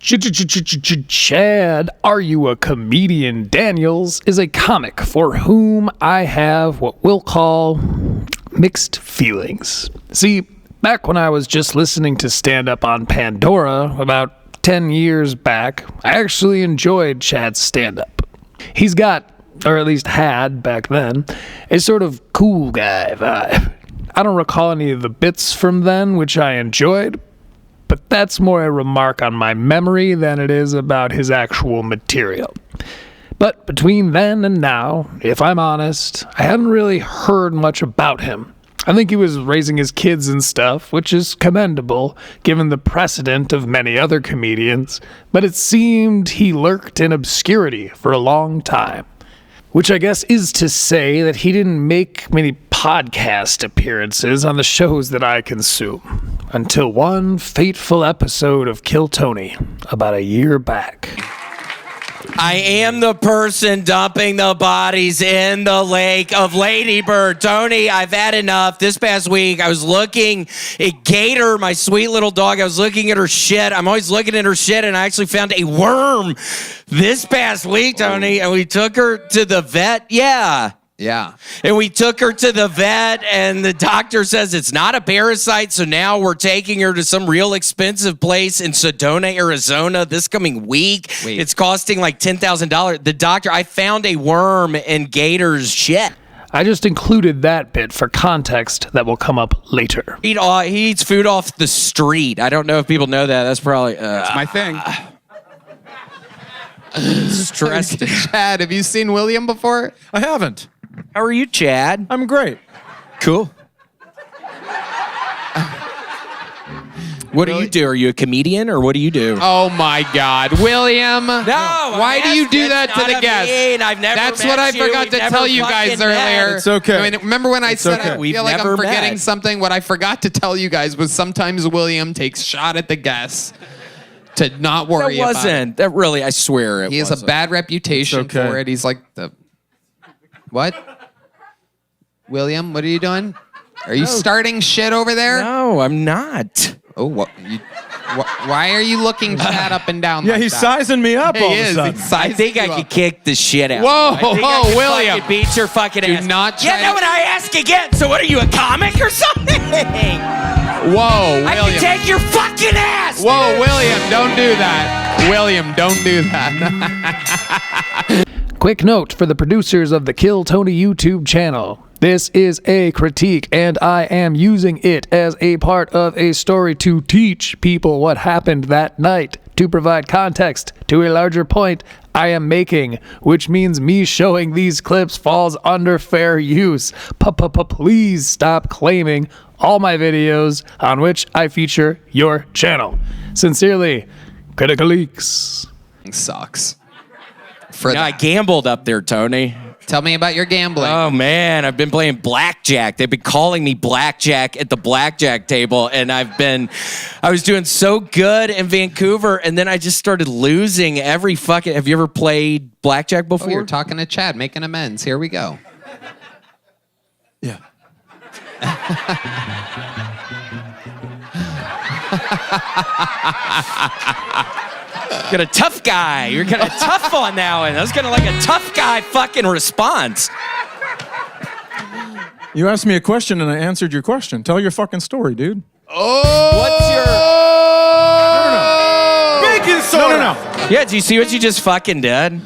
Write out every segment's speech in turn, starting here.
Chad, Are You a Comedian Daniels is a comic for whom I have what we'll call mixed feelings. See, back when I was just listening to stand-up on Pandora about 10 years back, I actually enjoyed Chad's stand-up. He's got, or at least had back then, a sort of cool guy vibe. I don't recall any of the bits from then, which I enjoyed, but that's more a remark on my memory than it is about his actual material. But between then and now, if I'm honest, I hadn't really heard much about him. I think he was raising his kids and stuff, which is commendable, given the precedent of many other comedians, but it seemed he lurked in obscurity for a long time. Which I guess is to say that he didn't make many podcast appearances on the shows that I consume, until one fateful episode of Kill Tony about a year back. I am the person dumping the bodies in the lake of Lady Bird. Tony, I've had enough. This past week, I was looking at Gator, my sweet little dog. I was looking at her shit. I'm always looking at her shit, and I actually found a worm this past week, Tony, and we took her to the vet. Yeah. And we took her to the vet, and the doctor says it's not a parasite, so now we're taking her to some real expensive place in Sedona, Arizona this coming week. It's costing like $10,000. The doctor, I found a worm in Gator's shit. I just included that bit for context that will come up later. He eats food off the street. I don't know if people know that. That's probably... It's my thing. Stressed. Chad, have you seen William before? I haven't. How are you, Chad? I'm great. Cool. What do you do? Are you a comedian or what do you do? Oh my God, William! No. Why do you do that to the guests? I've never That's met what I you. forgot We've to never tell you guys fucking met. earlier. It's okay. I mean, remember when I said okay. I We've feel like never I'm forgetting met. something? What I forgot to tell you guys was sometimes William takes shot at the guests to not worry That wasn't. That really, I swear it He has a wasn't. bad reputation It's okay. for it. He's like the... What? William, what are you doing? Are you starting shit over there? No, I'm not. Oh, what? Why are you looking Chad up and down Yeah, like he's that? sizing me up all He of a is. sudden. He's I sizing think I you could up. kick the shit out. Whoa, I think I could William. fucking beat your fucking Do ass. not try Yeah, no, to- when I ask again, so what are you, a comic or something? Whoa, I can William. take your fucking ass. Whoa, William, don't do that. William, don't do that. Quick note for the producers of the Kill Tony YouTube channel. This is a critique, and I am using it as a part of a story to teach people what happened that night, to provide context to a larger point I am making, which means me showing these clips falls under fair use. Please stop claiming all my videos on which I feature your channel. Sincerely, Critical Leaks. Sucks. For I that. gambled up there, Tony. Tell me about your gambling. Oh, man, I've been playing blackjack. They've been calling me blackjack at the blackjack table, and I was doing so good in Vancouver, and then I just started losing every fucking... Have you ever played blackjack before? Oh, you're talking to Chad, making amends. Here we go. Yeah. Got a tough guy. You're kind of tough on that one. That was kind of like a tough guy fucking response. You asked me a question and I answered your question. Tell your fucking story, dude. What's your... Baking soda. No. Yeah, do you see what you just fucking did?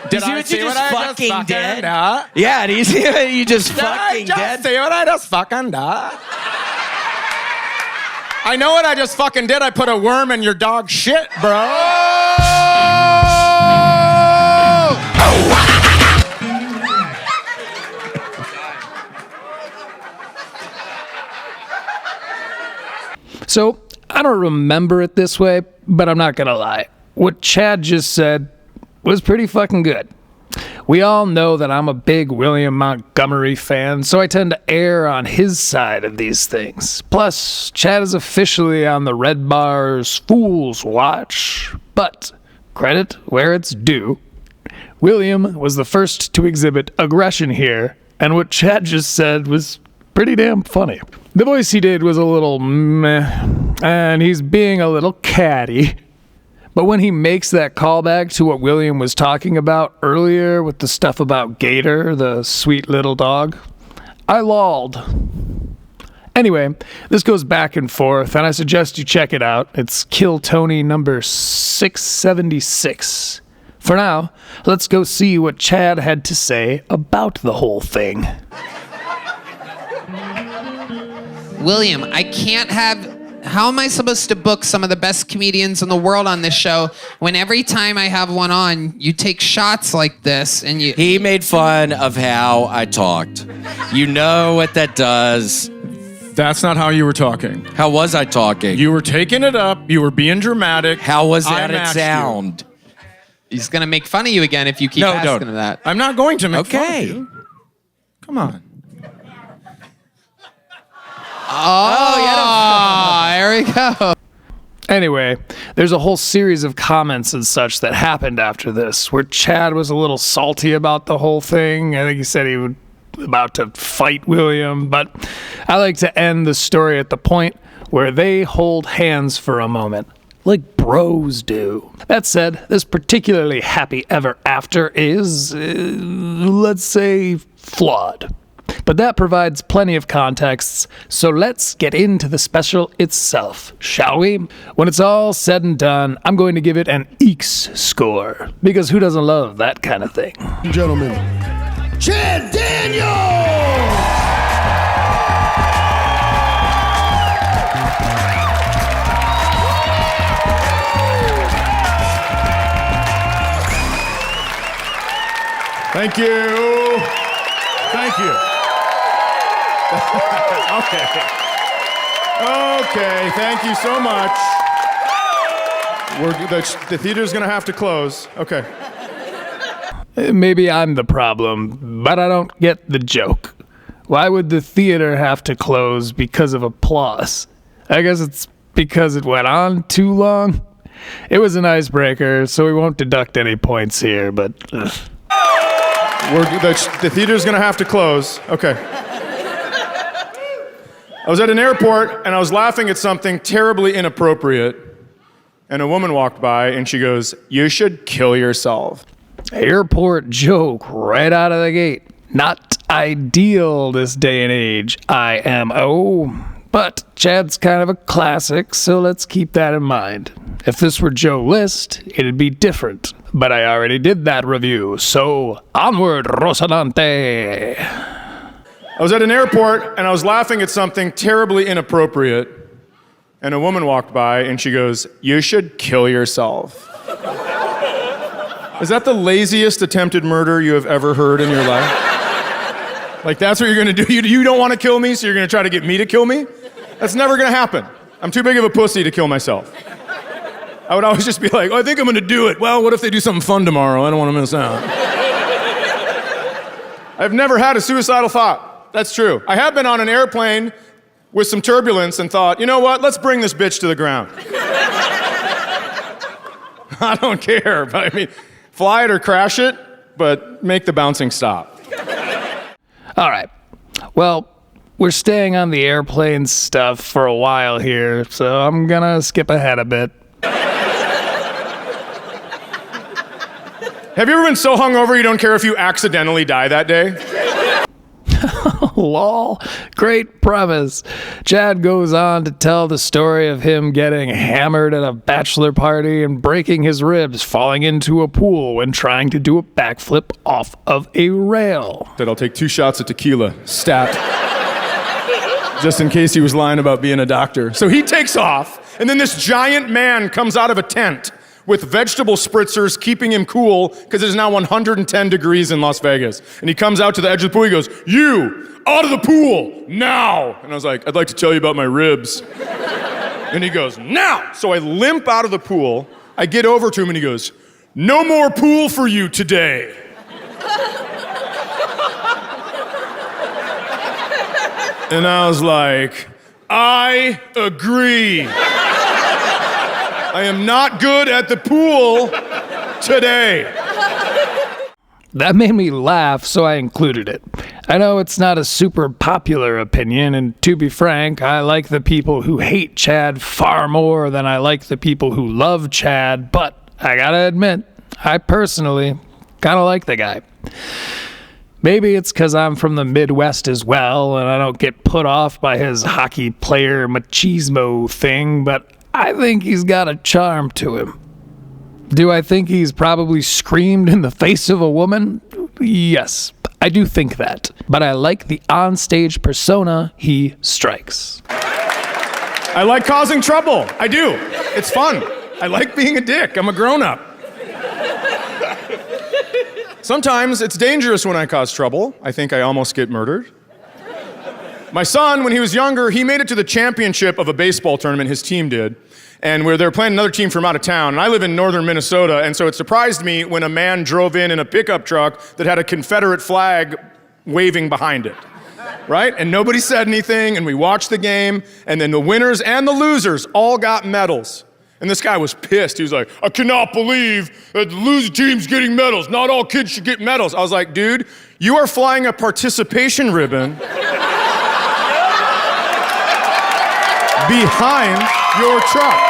Did see I what you see just what I fucking just did? fucking did? Yeah, do you see what you just Did I fucking just did? see what I just fucking did? I know what I just fucking did. I put a worm in your dog shit, bro. So, I don't remember it this way, but I'm not gonna lie. What Chad just said was pretty fucking good. We all know that I'm a big William Montgomery fan, so I tend to err on his side of these things. Plus, Chad is officially on the Red Bar's Fool's Watch, but credit where it's due. William was the first to exhibit aggression here, and what Chad just said was pretty damn funny. The voice he did was a little meh, and he's being a little catty. But when he makes that callback to what William was talking about earlier with the stuff about Gator, the sweet little dog, I lolled. Anyway, this goes back and forth, and I suggest you check it out. It's Kill Tony number 676. For now, let's go see what Chad had to say about the whole thing. William, I can't have... How am I supposed to book some of the best comedians in the world on this show when every time I have one on, you take shots like this and you... He made fun of how I talked. You know what that does. That's not how you were talking. How was I talking? You were taking it up. You were being dramatic. How was I that it matched sound? He's going to make fun of you again if you keep asking him that. I'm not going to make fun of Okay. you. Come on. Oh, there we go. Anyway, there's a whole series of comments and such that happened after this, where Chad was a little salty about the whole thing. I think he said he was about to fight William, but I like to end the story at the point where they hold hands for a moment, like bros do. That said, this particularly happy ever after is, let's say, flawed. But that provides plenty of contexts, so let's get into the special itself, shall we? When it's all said and done, I'm going to give it an Eeks score, because who doesn't love that kind of thing? Gentlemen, Chad Daniels! Thank you. Thank you. Okay, thank you so much. The theater's gonna have to close. Okay. Maybe I'm the problem, but I don't get the joke. Why would the theater have to close because of applause? I guess it's because it went on too long. It was an icebreaker, so we won't deduct any points here, but... The theater's gonna have to close. Okay. I was at an airport and I was laughing at something terribly inappropriate, and a woman walked by and she goes, "You should kill yourself." Airport joke right out of the gate. Not ideal this day and age, IMO. But Chad's kind of a classic, so let's keep that in mind. If this were Joe List, it'd be different. But I already did that review, so onward, Rocinante. I was at an airport and I was laughing at something terribly inappropriate, and a woman walked by and she goes, "You should kill yourself." Is that the laziest attempted murder you have ever heard in your life? Like, that's what you're gonna do? You don't wanna kill me, so you're gonna try to get me to kill me? That's never gonna happen. I'm too big of a pussy to kill myself. I would always just be like, "Oh, I think I'm gonna do it." Well, what if they do something fun tomorrow? I don't wanna miss out. I've never had a suicidal thought. That's true. I have been on an airplane with some turbulence and thought, you know what? Let's bring this bitch to the ground. I don't care, but I mean, fly it or crash it, but make the bouncing stop. All right. Well, we're staying on the airplane stuff for a while here, so I'm gonna skip ahead a bit. Have you ever been so hungover you don't care if you accidentally die that day? Lol. Great premise. Chad goes on to tell the story of him getting hammered at a bachelor party and breaking his ribs falling into a pool when trying to do a backflip off of a rail. Said I'll take 2 shots of tequila, stat. Just in case he was lying about being a doctor. So he takes off, and then this giant man comes out of a tent with vegetable spritzers keeping him cool because it is now 110 degrees in Las Vegas. And he comes out to the edge of the pool, he goes, "You, out of the pool, now!" And I was like, "I'd like to tell you about my ribs." And he goes, "Now!" So I limp out of the pool, I get over to him and he goes, "No more pool for you today." And I was like, I agree. I am not good at the pool today. That made me laugh, so I included it. I know it's not a super popular opinion, and to be frank, I like the people who hate Chad far more than I like the people who love Chad, but I gotta admit, I personally kinda like the guy. Maybe it's because I'm from the Midwest as well, and I don't get put off by his hockey player machismo thing, but I think he's got a charm to him. Do I think he's probably screamed in the face of a woman? Yes, I do think that. But I like the onstage persona he strikes. I like causing trouble. I do. It's fun. I like being a dick. I'm a grown-up. Sometimes it's dangerous when I cause trouble. I think I almost get murdered. My son, when he was younger, he made it to the championship of a baseball tournament, his team did, and where they were playing another team from out of town. And I live in northern Minnesota, and so it surprised me when a man drove in a pickup truck that had a Confederate flag waving behind it, right? And nobody said anything, and we watched the game, and then the winners and the losers all got medals. And this guy was pissed. He was like, I cannot believe that the losing team's getting medals. Not all kids should get medals. I was like, dude, you are flying a participation ribbon behind your truck.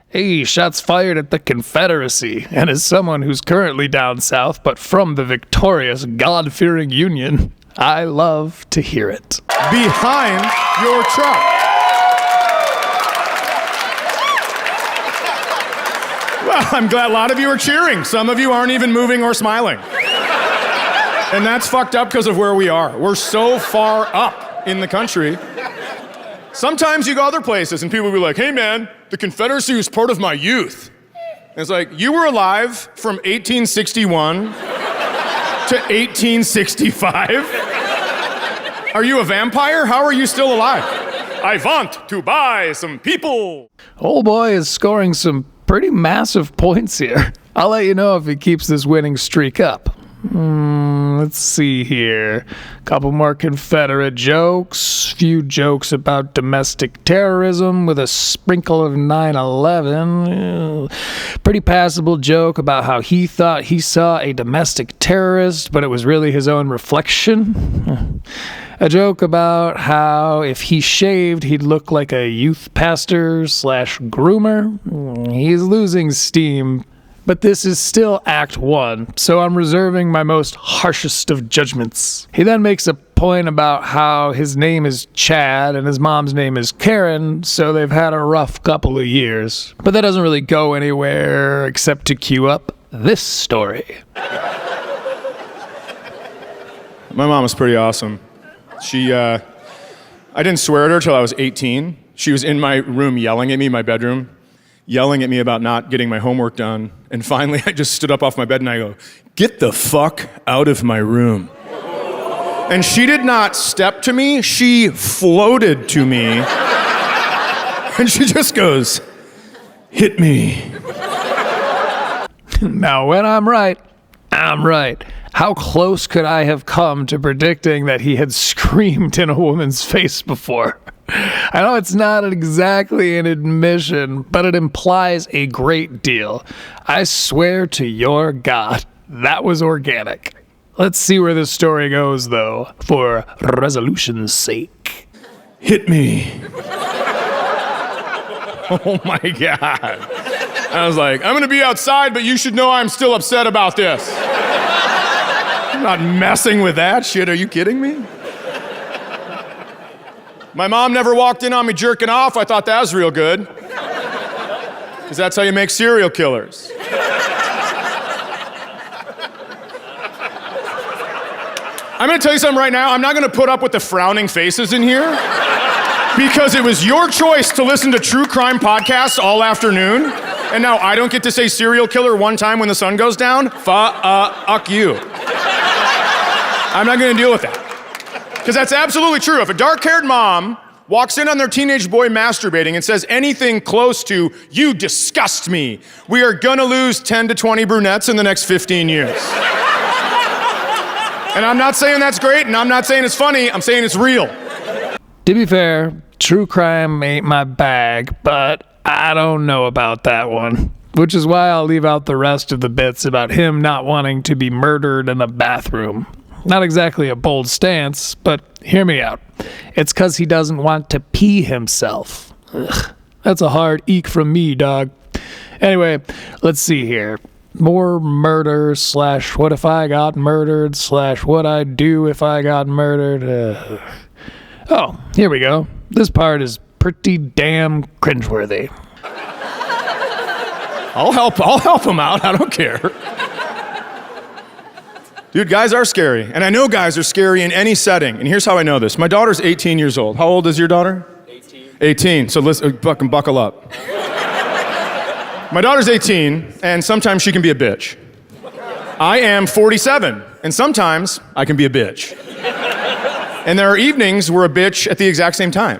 Hey, shots fired at the Confederacy. And as someone who's currently down south, but from the victorious, God-fearing Union, I love to hear it. Behind your truck. Well, I'm glad a lot of you are cheering. Some of you aren't even moving or smiling. And that's fucked up because of where we are. We're so far up in the country. Sometimes you go other places and people will be like, hey man, the Confederacy was part of my youth. And it's like, you were alive from 1861 to 1865? Are you a vampire? How are you still alive? I want to buy some people. Old boy is scoring some pretty massive points here. I'll let you know if he keeps this winning streak up. Let's see here. Couple more Confederate jokes. Few jokes about domestic terrorism with a sprinkle of 9/11. Pretty passable joke about how he thought he saw a domestic terrorist, but it was really his own reflection. A joke about how if he shaved, he'd look like a youth pastor / groomer. He's losing steam. But this is still Act 1, so I'm reserving my most harshest of judgments. He then makes a point about how his name is Chad and his mom's name is Karen, so they've had a rough couple of years. But that doesn't really go anywhere except to cue up this story. My mom was pretty awesome. I didn't swear at her till I was 18. She was in my room yelling at me, my bedroom, yelling at me about not getting my homework done. And finally, I just stood up off my bed and I go, get the fuck out of my room. And she did not step to me, she floated to me. And she just goes, hit me. Now, when I'm right, I'm right. How close could I have come to predicting that he had screamed in a woman's face before? I know it's not exactly an admission, but it implies a great deal. I swear to your God, that was organic. Let's see where this story goes, though, for resolution's sake. Hit me. Oh my God. I was like, I'm gonna be outside, but you should know I'm still upset about this. I'm not messing with that shit, are you kidding me? My mom never walked in on me jerking off. I thought that was real good. Because that's how you make serial killers. I'm gonna tell you something right now. I'm not gonna put up with the frowning faces in here. Because it was your choice to listen to true crime podcasts all afternoon. And now I don't get to say serial killer one time when the sun goes down? Fuck you. I'm not gonna deal with that. Because that's absolutely true. If a dark-haired mom walks in on their teenage boy masturbating and says anything close to, you disgust me, we are gonna lose 10 to 20 brunettes in the next 15 years. And I'm not saying that's great, and I'm not saying it's funny, I'm saying it's real. To be fair, true crime ain't my bag, but I don't know about that one. which is why I'll leave out the rest of the bits about him not wanting to be murdered in the bathroom. Not exactly a bold stance, but hear me out. It's 'cause he doesn't want to pee himself. Ugh, that's a hard eek from me, dog. Anyway, let's see here. More murder / what if I got murdered / what I'd do if I got murdered. Oh, here we go. This part is pretty damn cringeworthy. I'll help him out. I don't care. Dude, guys are scary. And I know guys are scary in any setting. And here's how I know this. My daughter's 18 years old. How old is your daughter? 18. So listen, fucking buckle up. My daughter's 18, and sometimes she can be a bitch. I am 47, and sometimes I can be a bitch. And there are evenings we're a bitch at the exact same time.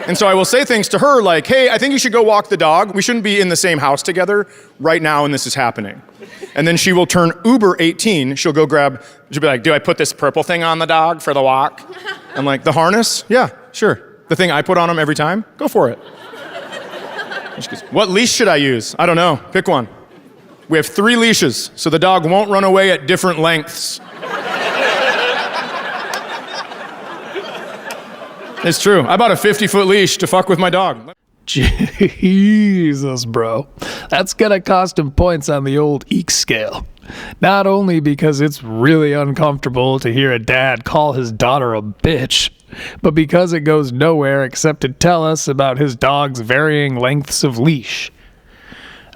And so I will say things to her like, hey, I think you should go walk the dog. We shouldn't be in the same house together right now when this is happening. And then she will turn uber 18. She'll go grab, she'll be like, do I put this purple thing on the dog for the walk? I'm like, the harness? Yeah, sure. The thing I put on him every time? Go for it. And she goes, what leash should I use? I don't know. Pick one. We have 3 leashes, so the dog won't run away at different lengths. It's true. I bought a 50-foot leash to fuck with my dog. Jesus, bro. That's gonna cost him points on the old eek scale. Not only because it's really uncomfortable to hear a dad call his daughter a bitch, but because it goes nowhere except to tell us about his dog's varying lengths of leash.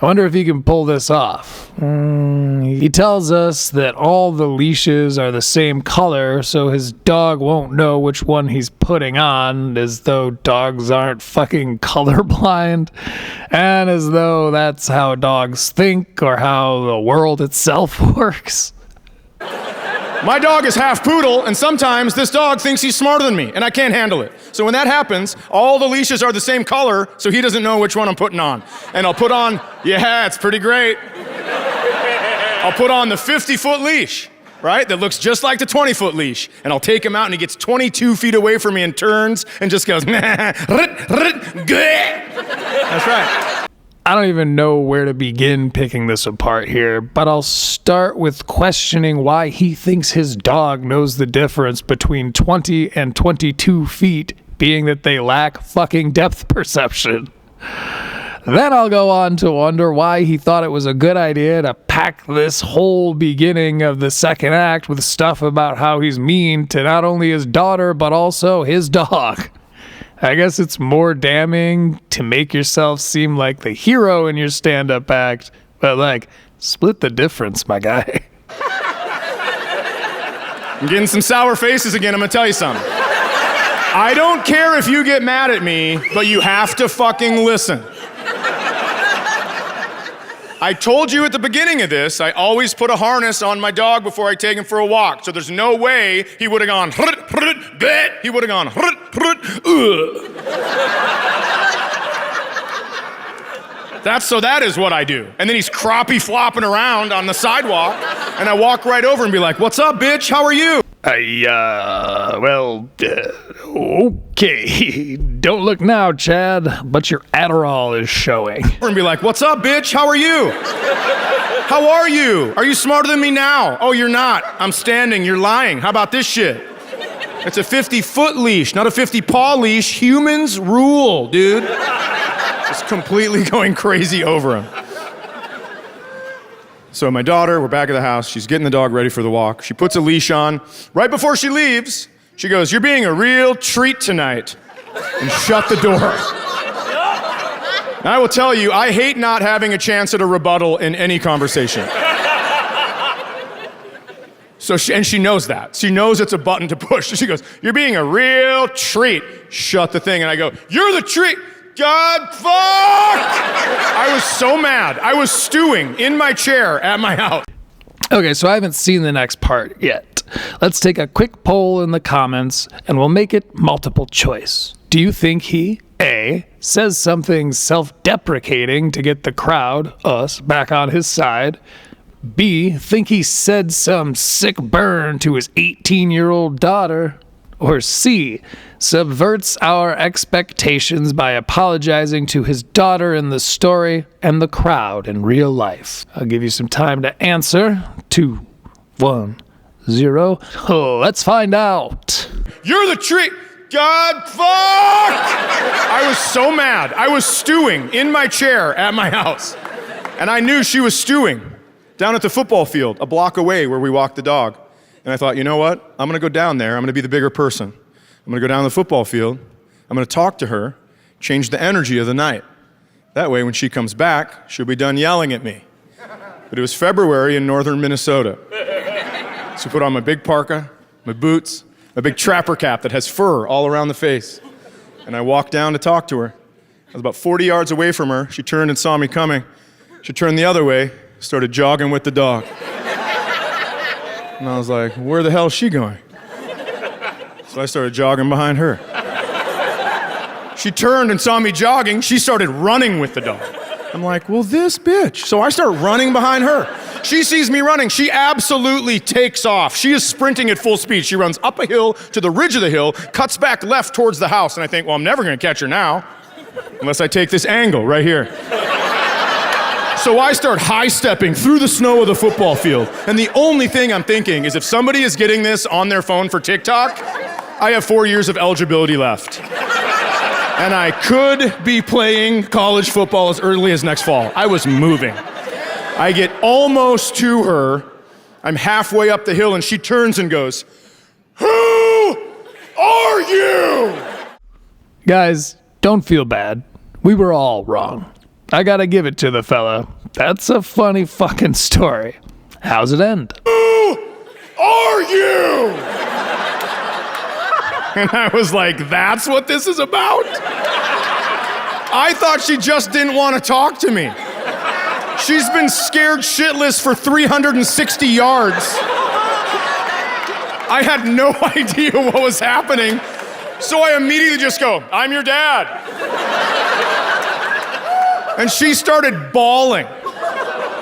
I wonder if he can pull this off. He tells us that all the leashes are the same color, so his dog won't know which one he's putting on, as though dogs aren't fucking colorblind, and as though that's how dogs think or how the world itself works. My dog is half poodle, and sometimes this dog thinks he's smarter than me, and I can't handle it. So when that happens, all the leashes are the same color, so he doesn't know which one I'm putting on. And I'll put on, yeah, it's pretty great. I'll put on the 50-foot leash, right? That looks just like the 20-foot leash. And I'll take him out, and he gets 22 feet away from me and turns and just goes, That's right. I don't even know where to begin picking this apart here, but I'll start with questioning why he thinks his dog knows the difference between 20 and 22 feet, being that they lack fucking depth perception. Then I'll go on to wonder why he thought it was a good idea to pack this whole beginning of the second act with stuff about how he's mean to not only his daughter, but also his dog. I guess it's more damning to make yourself seem like the hero in your stand-up act, but like, split the difference, my guy. I'm getting some sour faces again, I'm gonna tell you something. I don't care if you get mad at me, but you have to fucking listen. I told you at the beginning of this, I always put a harness on my dog before I take him for a walk. So there's no way he would have gone, he would have gone, that is what I do. And then he's crappie flopping around on the sidewalk, and I walk right over and be like, what's up, bitch? How are you? Okay. Don't look now, Chad, but your Adderall is showing. And be like, what's up, bitch? How are you? How are you? Are you smarter than me now? Oh, you're not. I'm standing. You're lying. How about this shit? It's a 50-foot leash, not a 50-paw leash. Humans rule, dude. Just completely going crazy over him. So my daughter, we're back at the house. She's getting the dog ready for the walk. She puts a leash on. Right before she leaves, she goes, you're being a real treat tonight. And shut the door. And I will tell you, I hate not having a chance at a rebuttal in any conversation. So she knows that. She knows it's a button to push. She goes, you're being a real treat. Shut the thing. And I go, you're the treat. God, fuck! I was so mad. I was stewing in my chair at my house. Okay, so I haven't seen the next part yet. Let's take a quick poll in the comments, and we'll make it multiple choice. Do you think he, A, says something self-deprecating to get the crowd, us, back on his side? B, think he said some sick burn to his 18-year-old daughter? Or C, subverts our expectations by apologizing to his daughter in the story and the crowd in real life? I'll give you some time to answer. 2, 1, 0. Oh, let's find out. You're the tree. God, fuck! I was so mad. I was stewing in my chair at my house. And I knew she was stewing down at the football field, a block away where we walked the dog. And I thought, you know what? I'm going to go down there. I'm going to be the bigger person. I'm going to go down the football field. I'm going to talk to her, change the energy of the night. That way, when she comes back, she'll be done yelling at me. But it was February in northern Minnesota. So I put on my big parka, my boots, a big trapper cap that has fur all around the face. And I walked down to talk to her. I was about 40 yards away from her. She turned and saw me coming. She turned the other way, started jogging with the dog. And I was like, where the hell is she going? So I started jogging behind her. She turned and saw me jogging. She started running with the dog. I'm like, well, this bitch. So I start running behind her. She sees me running. She absolutely takes off. She is sprinting at full speed. She runs up a hill to the ridge of the hill, cuts back left towards the house. And I think, well, I'm never going to catch her now unless I take this angle right here. So I start high-stepping through the snow of the football field. And the only thing I'm thinking is if somebody is getting this on their phone for TikTok, I have 4 years of eligibility left. And I could be playing college football as early as next fall. I was moving. I get almost to her. I'm halfway up the hill, and she turns and goes, "Who are you?" Guys, don't feel bad. We were all wrong. I gotta give it to the fella. That's a funny fucking story. How's it end? Who are you? And I was like, that's what this is about? I thought she just didn't want to talk to me. She's been scared shitless for 360 yards. I had no idea what was happening, so I immediately just go, "I'm your dad." And she started bawling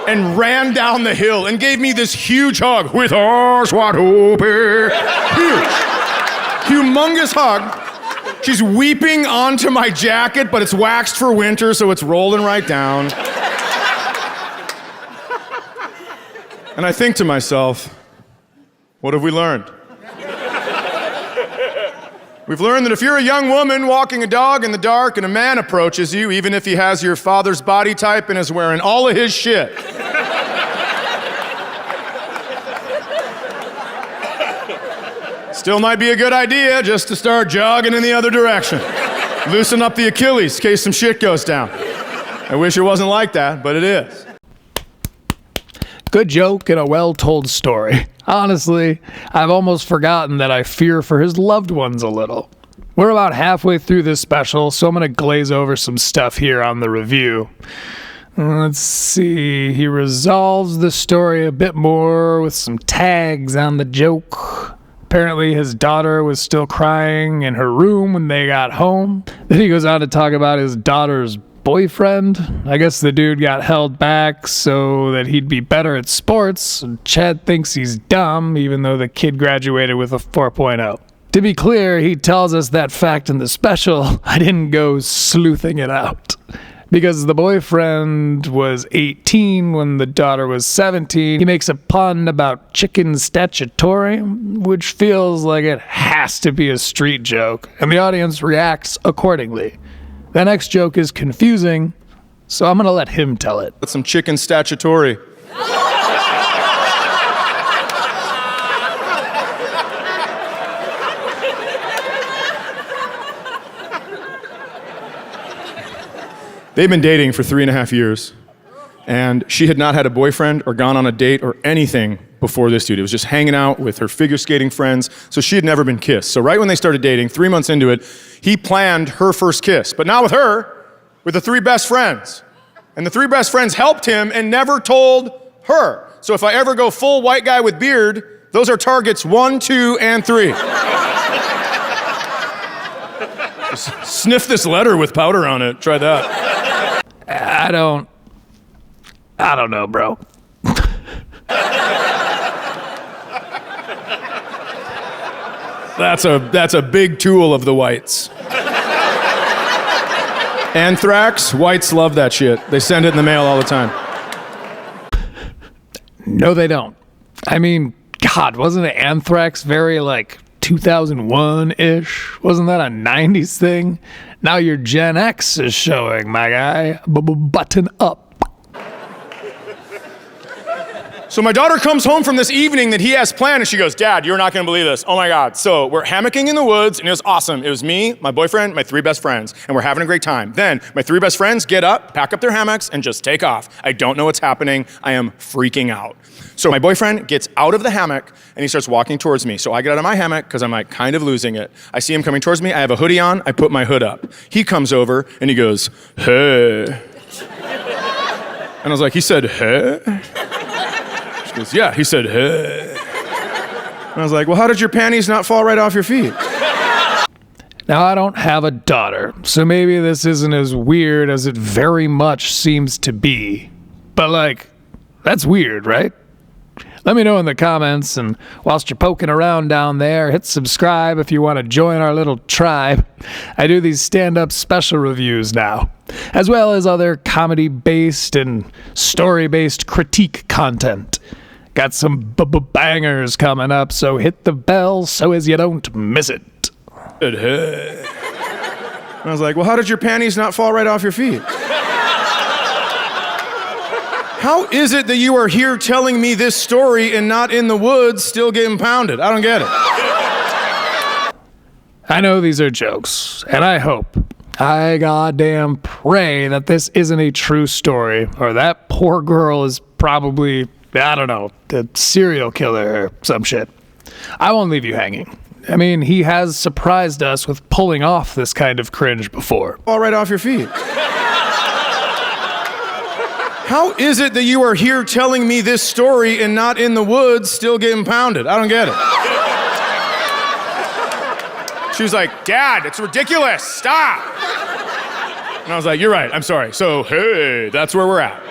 and ran down the hill and gave me this huge hug. With arms wide open. Huge. Humongous hug. She's weeping onto my jacket, but it's waxed for winter, so it's rolling right down. And I think to myself, what have we learned? We've learned that if you're a young woman walking a dog in the dark and a man approaches you, even if he has your father's body type and is wearing all of his shit, still might be a good idea just to start jogging in the other direction. Loosen up the Achilles in case some shit goes down. I wish it wasn't like that, but it is. Good joke and a well-told story. Honestly, I've almost forgotten that I fear for his loved ones a little. We're about halfway through this special, so I'm going to glaze over some stuff here on the review. Let's see. He resolves the story a bit more with some tags on the joke. Apparently his daughter was still crying in her room when they got home. Then he goes on to talk about his daughter's boyfriend. I guess the dude got held back so that he'd be better at sports. Chad thinks he's dumb, even though the kid graduated with a 4.0. To be clear, he tells us that fact in the special. I didn't go sleuthing it out. Because the boyfriend was 18 when the daughter was 17, he makes a pun about chicken statutory, which feels like it has to be a street joke, and the audience reacts accordingly. The next joke is confusing, so I'm going to let him tell it. That's some chicken statutory. They've been dating for 3.5 years, and she had not had a boyfriend or gone on a date or anything before this dude. It was just hanging out with her figure skating friends, so she had never been kissed. So right when they started dating, 3 months into it, he planned her first kiss, but not with her, with the 3 best friends. And the 3 best friends helped him and never told her. So if I ever go full white guy with beard, those are targets 1, 2, and 3. Just sniff this letter with powder on it. Try that. I don't know, bro. That's a big tool of the whites. Anthrax, whites love that shit. They send it in the mail all the time. No, they don't. I mean, God, wasn't it Anthrax very 2001-ish? Wasn't that a 90s thing? Now your Gen X is showing, my guy. Button up. So my daughter comes home from this evening that he has planned, and she goes, Dad, you're not gonna believe this. Oh my God. So we're hammocking in the woods, and it was awesome. It was me, my boyfriend, my 3 best friends, and we're having a great time. Then my 3 best friends get up, pack up their hammocks, and just take off. I don't know what's happening. I am freaking out. So my boyfriend gets out of the hammock, and he starts walking towards me. So I get out of my hammock, because I'm kind of losing it. I see him coming towards me. I have a hoodie on. I put my hood up. He comes over, and he goes, hey. And I was like, he said, hey? She goes, yeah, he said, hey. And I was like, well, how did your panties not fall right off your feet? Now, I don't have a daughter, so maybe this isn't as weird as it very much seems to be. But, that's weird, right? Let me know in the comments, and whilst you're poking around down there, hit subscribe if you want to join our little tribe. I do these stand-up special reviews now, as well as other comedy-based and story-based critique content. Got some bangers coming up, so hit the bell so as you don't miss it. And I was like, well, how did your panties not fall right off your feet? How is it that you are here telling me this story and not in the woods still getting pounded? I don't get it. I know these are jokes, and I goddamn pray that this isn't a true story, or that poor girl is probably, I don't know, a serial killer or some shit. I won't leave you hanging. I mean, he has surprised us with pulling off this kind of cringe before. Fall right off your feet. How is it that you are here telling me this story and not in the woods still getting pounded? I don't get it. She was like, Dad, it's ridiculous. Stop. And I was like, you're right. I'm sorry. So, hey, that's where we're at.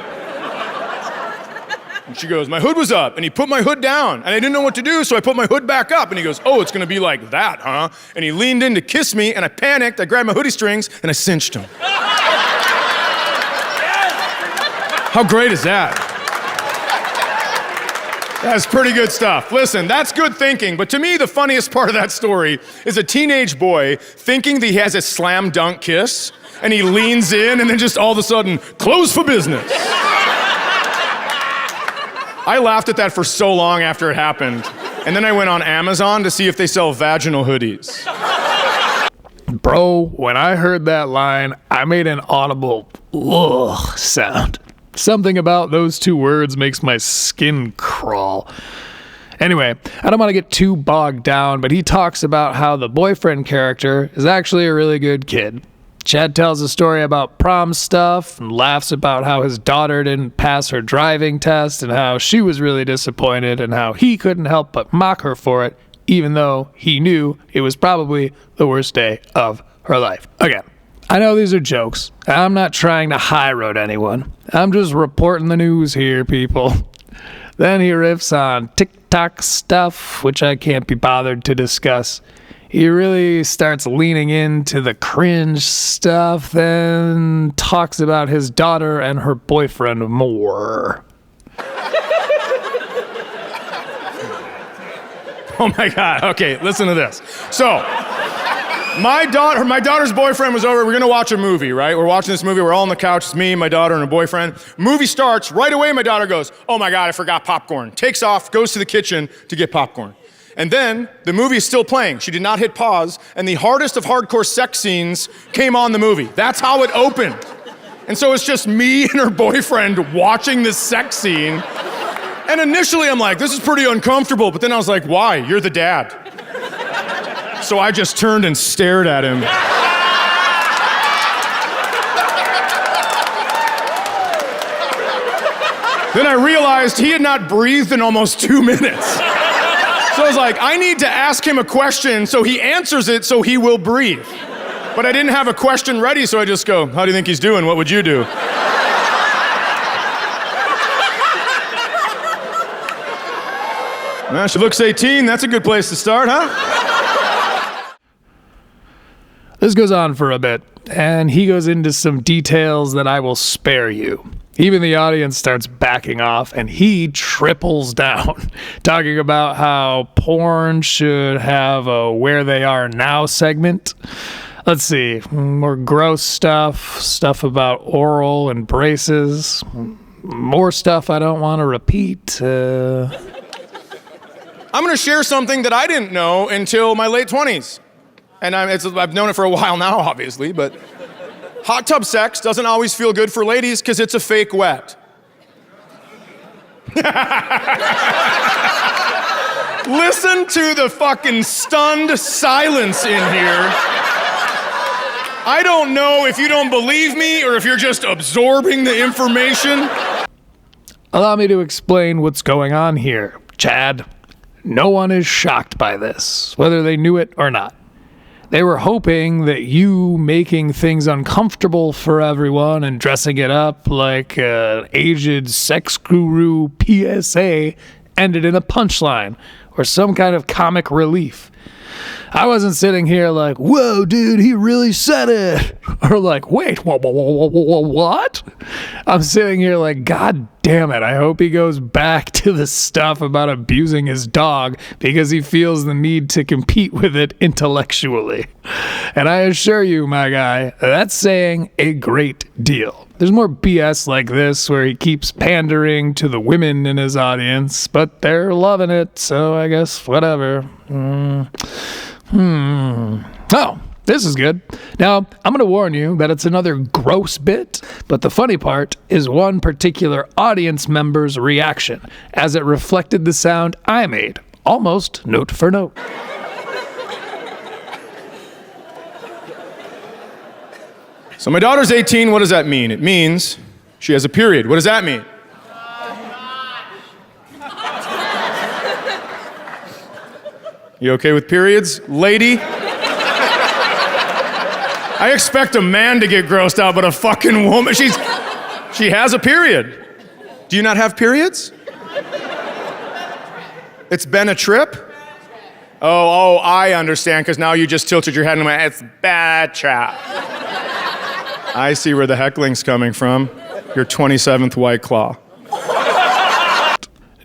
And she goes, my hood was up, and he put my hood down, and I didn't know what to do, so I put my hood back up, and he goes, oh, it's gonna be like that, huh? And he leaned in to kiss me, and I panicked, I grabbed my hoodie strings, and I cinched him. How great is that? That's pretty good stuff. Listen, that's good thinking, but to me, the funniest part of that story is a teenage boy thinking that he has a slam dunk kiss, and he leans in, and then just all of a sudden, close for business. I laughed at that for so long after it happened, and then I went on Amazon to see if they sell vaginal hoodies. Bro, when I heard that line, I made an audible ugh sound. Something about those 2 words makes my skin crawl. Anyway, I don't want to get too bogged down, but he talks about how the boyfriend character is actually a really good kid. Chad tells a story about prom stuff and laughs about how his daughter didn't pass her driving test and how she was really disappointed and how he couldn't help but mock her for it, even though he knew it was probably the worst day of her life. Again, I know these are jokes. I'm not trying to high road anyone. I'm just reporting the news here, people. Then he riffs on TikTok stuff, which I can't be bothered to discuss. He really starts leaning into the cringe stuff, then talks about his daughter and her boyfriend more. Oh my God, okay, listen to this. So, my daughter's boyfriend was over. We're gonna watch a movie, right? We're watching this movie. We're all on the couch. It's me, my daughter, and her boyfriend. Movie starts. Right away, my daughter goes, oh my God, I forgot popcorn. Takes off, goes to the kitchen to get popcorn. And then the movie is still playing. She did not hit pause, and the hardest of hardcore sex scenes came on the movie. That's how it opened. And so it's just me and her boyfriend watching this sex scene. And initially I'm like, this is pretty uncomfortable, but then I was like, why? You're the dad. So I just turned and stared at him. Then I realized he had not breathed in almost 2 minutes. So I was like, I need to ask him a question so he answers it so he will breathe. But I didn't have a question ready, so I just go, how do you think he's doing? What would you do? Well, she looks 18. That's a good place to start, huh? This goes on for a bit, and he goes into some details that I will spare you. Even the audience starts backing off, and he triples down, talking about how porn should have a Where They Are Now segment. Let's see, more gross stuff about oral and braces, more stuff I don't want to repeat. I'm going to share something that I didn't know until my late 20s. And I've known it for a while now, obviously, but hot tub sex doesn't always feel good for ladies because it's a fake wet. Listen to the fucking stunned silence in here. I don't know if you don't believe me or if you're just absorbing the information. Allow me to explain what's going on here, Chad. No one is shocked by this, whether they knew it or not. They were hoping that you making things uncomfortable for everyone and dressing it up like an aged sex guru PSA ended in a punchline or some kind of comic relief. I wasn't sitting here like, whoa, dude, he really said it. Or like, wait, what? I'm sitting here like, God damn it, I hope he goes back to the stuff about abusing his dog because he feels the need to compete with it intellectually. And I assure you, my guy, that's saying a great deal. There's more BS like this where he keeps pandering to the women in his audience, but they're loving it, so I guess whatever. Oh, this is good. Now, I'm going to warn you that it's another gross bit, but the funny part is one particular audience member's reaction, as it reflected the sound I made, almost note for note. So my daughter's 18, what does that mean? It means she has a period. What does that mean? You okay with periods, lady? I expect a man to get grossed out, but a fucking woman, she has a period. Do you not have periods? It's been a trip? Oh, I understand, because now you just tilted your head and went, it's bad trap. I see where the heckling's coming from. Your 27th White Claw.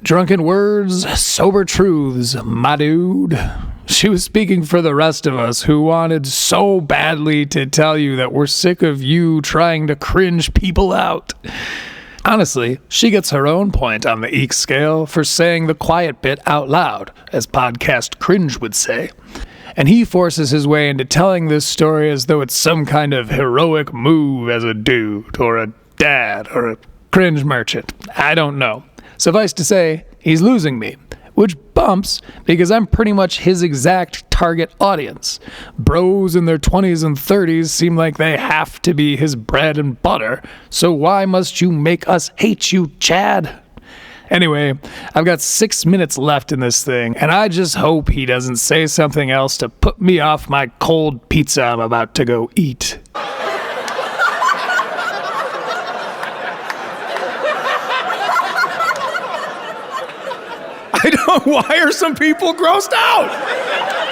Drunken words, sober truths, my dude. She was speaking for the rest of us who wanted so badly to tell you that we're sick of you trying to cringe people out. Honestly, she gets her own point on the Eek scale for saying the quiet bit out loud, as podcast cringe would say. And he forces his way into telling this story as though it's some kind of heroic move as a dude, or a dad, or a cringe merchant. I don't know. Suffice to say, he's losing me, which bumps because I'm pretty much his exact target audience. Bros in their 20s and 30s seem like they have to be his bread and butter, so why must you make us hate you, Chad? Anyway, I've got 6 minutes left in this thing, and I just hope he doesn't say something else to put me off my cold pizza I'm about to go eat. Why are some people grossed out?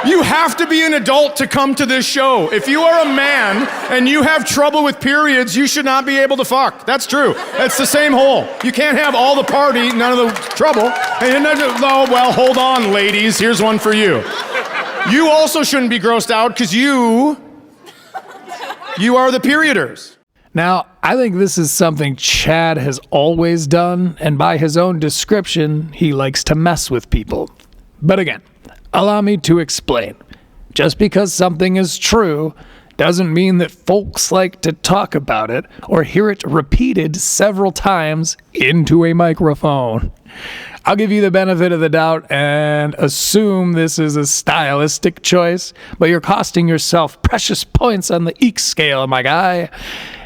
You have to be an adult to come to this show. If you are a man and you have trouble with periods, you should not be able to fuck. That's true. It's the same hole. You can't have all the party, none of the trouble. Oh, well, hold on, ladies. Here's one for you. You also shouldn't be grossed out because you are the perioders. Now, I think this is something Chad has always done, and by his own description, he likes to mess with people. But again, allow me to explain. Just because something is true doesn't mean that folks like to talk about it or hear it repeated several times into a microphone. I'll give you the benefit of the doubt and assume this is a stylistic choice, but you're costing yourself precious points on the Eek scale, my guy.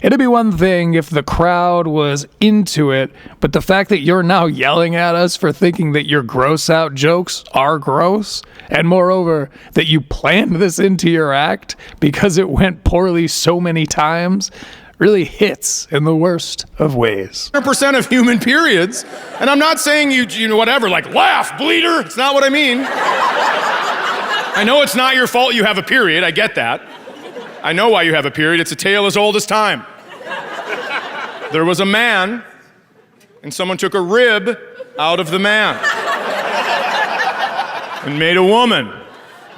It'd be one thing if the crowd was into it, but the fact that you're now yelling at us for thinking that your gross out jokes are gross, and moreover, that you planned this into your act because it went poorly so many times, really hits in the worst of ways. 100% of human periods, and I'm not saying you know, whatever, like laugh, bleeder. It's not what I mean. I know it's not your fault you have a period. I get that. I know why you have a period. It's a tale as old as time. There was a man, and someone took a rib out of the man and made a woman.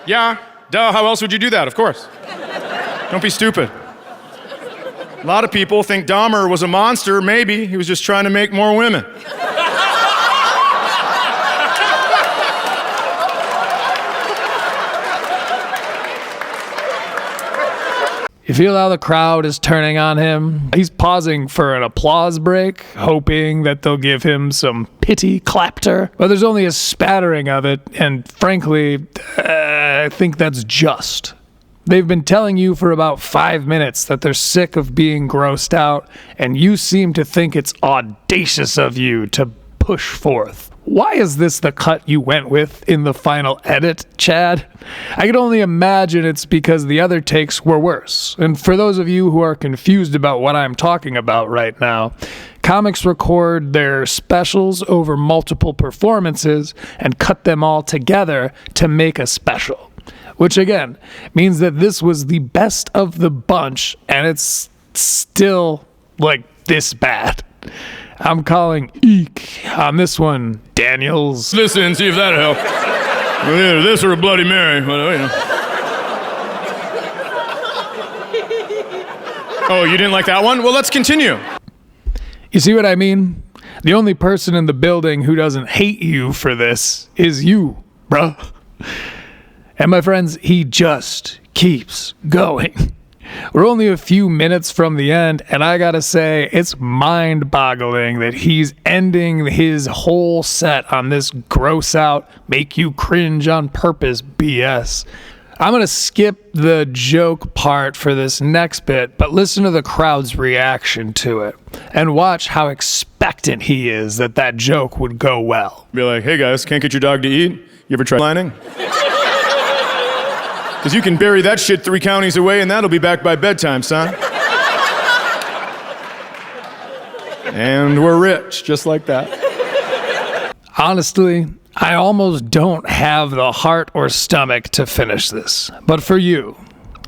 Yeah, duh, how else would you do that? Of course. Don't be stupid. A lot of people think Dahmer was a monster. Maybe he was just trying to make more women. You feel how the crowd is turning on him? He's pausing for an applause break, hoping that they'll give him some pity clapter. But there's only a spattering of it, and frankly, I think that's just. They've been telling you for about 5 minutes that they're sick of being grossed out, and you seem to think it's audacious of you to push forth. Why is this the cut you went with in the final edit, Chad? I can only imagine it's because the other takes were worse. And for those of you who are confused about what I'm talking about right now, comics record their specials over multiple performances and cut them all together to make a special. Which again, means that this was the best of the bunch and it's still like this bad. I'm calling eek on this one, Daniels. Listen and see if that'll help. Either this or a Bloody Mary. Well, you know. Oh, you didn't like that one? Well, let's continue. You see what I mean? The only person in the building who doesn't hate you for this is you, bruh. And my friends, he just keeps going. We're only a few minutes from the end, and I gotta say, it's mind-boggling that he's ending his whole set on this gross-out, make-you-cringe-on-purpose BS. I'm gonna skip the joke part for this next bit, but listen to the crowd's reaction to it, and watch how expectant he is that that joke would go well. Be like, hey guys, can't get your dog to eat? You ever try lining? Because you can bury that shit 3 counties away and that'll be back by bedtime, son. And we're rich, just like that. Honestly, I almost don't have the heart or stomach to finish this. But for you,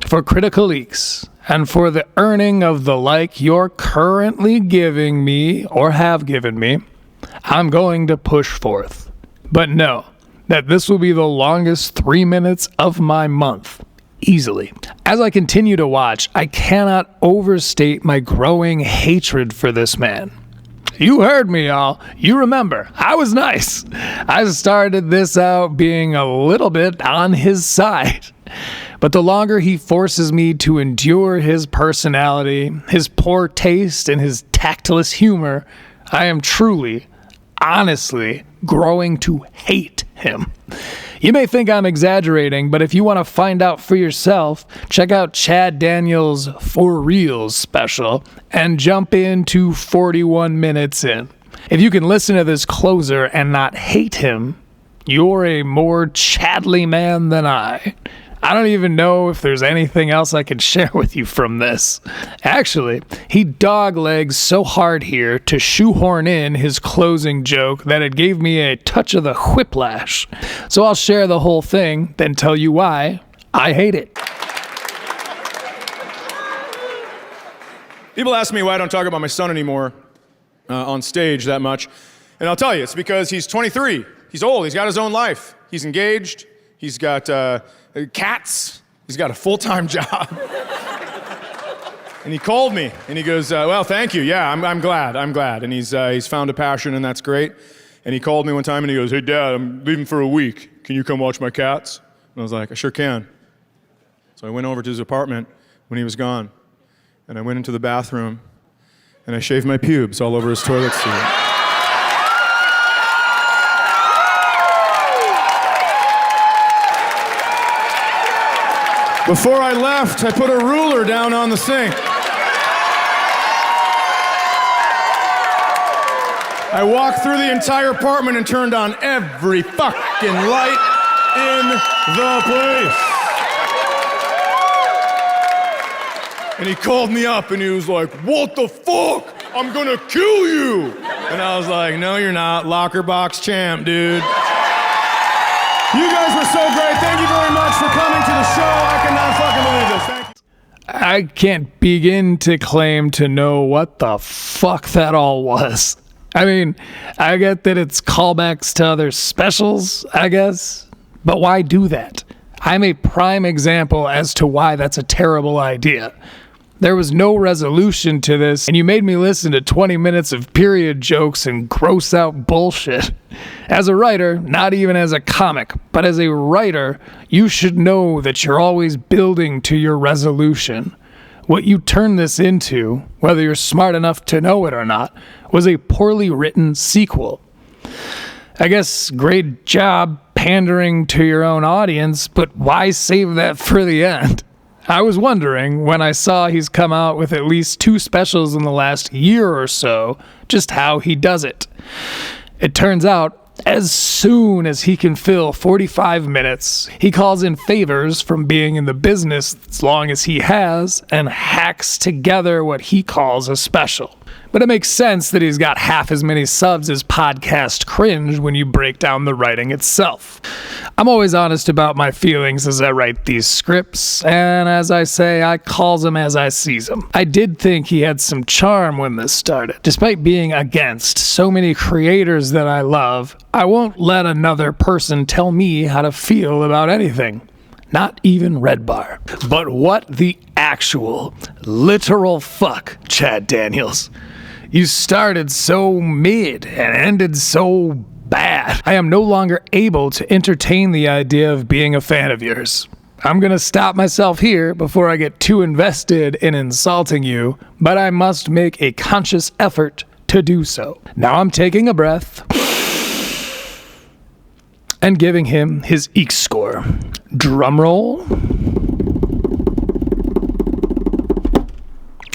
for Critical Leaks, and for the earning of the like you're currently giving me or have given me, I'm going to push forth. But know that this will be the longest 3 minutes of my month, easily. As I continue to watch, I cannot overstate my growing hatred for this man. You heard me, y'all. You remember, I was nice. I started this out being a little bit on his side. But the longer he forces me to endure his personality, his poor taste, and his tactless humor, I am truly, honestly, growing to hate him. You may think I'm exaggerating, but if you want to find out for yourself, check out Chad Daniels' For Reals special and jump into 41 minutes in. If you can listen to this closer and not hate him, you're a more Chadly man than I. I don't even know if there's anything else I can share with you from this. Actually, he doglegs so hard here to shoehorn in his closing joke that it gave me a touch of the whiplash. So I'll share the whole thing, then tell you why I hate it. People ask me why I don't talk about my son anymore on stage that much. And I'll tell you, it's because he's 23. He's old. He's got his own life. He's engaged. He's got cats. He's got a full-time job. And he called me, and he goes, well, thank you. Yeah, I'm glad. And he's found a passion, and that's great. And he called me one time, and he goes, hey, Dad, I'm leaving for a week. Can you come watch my cats? And I was like, I sure can. So I went over to his apartment when he was gone, and I went into the bathroom, and I shaved my pubes all over his toilet seat. Before I left, I put a ruler down on the sink. I walked through the entire apartment and turned on every fucking light in the place. And he called me up and he was like, what the fuck? I'm gonna kill you. And I was like, no, you're not. Locker box champ, dude. You guys were so great. Thank you very much for coming to the show. I cannot fucking believe this. Thank you. I can't begin to claim to know what the fuck that all was. I mean, I get that it's callbacks to other specials, I guess, but why do that? I'm a prime example as to why that's a terrible idea. There was no resolution to this, and you made me listen to 20 minutes of period jokes and gross out bullshit. As a writer, not even as a comic, but as a writer, you should know that you're always building to your resolution. What you turned this into, whether you're smart enough to know it or not, was a poorly written sequel. I guess great job pandering to your own audience, but why save that for the end? I was wondering, when I saw he's come out with at least 2 specials in the last year or so, just how he does it. It turns out, as soon as he can fill 45 minutes, he calls in favors from being in the business as long as he has and hacks together what he calls a special. But it makes sense that he's got half as many subs as Podcast Cringe when you break down the writing itself. I'm always honest about my feelings as I write these scripts, and as I say, I calls them as I sees them. I did think he had some charm when this started. Despite being against so many creators that I love, I won't let another person tell me how to feel about anything. Not even Red Bar. But what the actual, literal fuck, Chad Daniels? You started so mid and ended so bad. I am no longer able to entertain the idea of being a fan of yours. I'm gonna stop myself here before I get too invested in insulting you, but I must make a conscious effort to do so. Now I'm taking a breath and giving him his EEK score. Drum roll.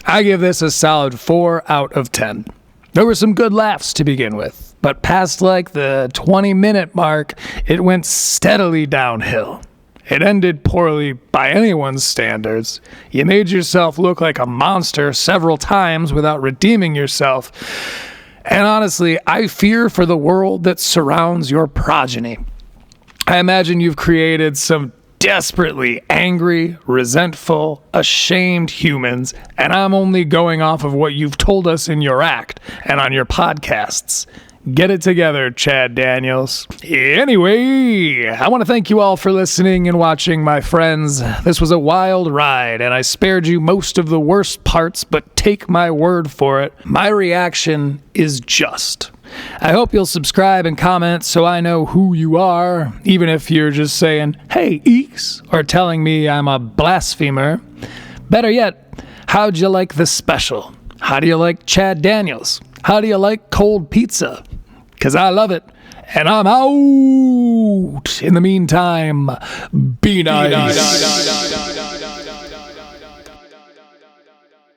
I give this a solid 4 out of 10. There were some good laughs to begin with, but past like the 20-minute mark, it went steadily downhill. It ended poorly by anyone's standards. You made yourself look like a monster several times without redeeming yourself. And honestly, I fear for the world that surrounds your progeny. I imagine you've created some desperately angry, resentful, ashamed humans, and I'm only going off of what you've told us in your act and on your podcasts. Get it together, Chad Daniels. Anyway, I want to thank you all for listening and watching, my friends. This was a wild ride, and I spared you most of the worst parts, but take my word for it, my reaction is just. I hope you'll subscribe and comment so I know who you are, even if you're just saying, hey, Eeks, or telling me I'm a blasphemer. Better yet, how'd you like the special? How do you like Chad Daniels? How do you like cold pizza? Because I love it, and I'm out. In the meantime, be nice.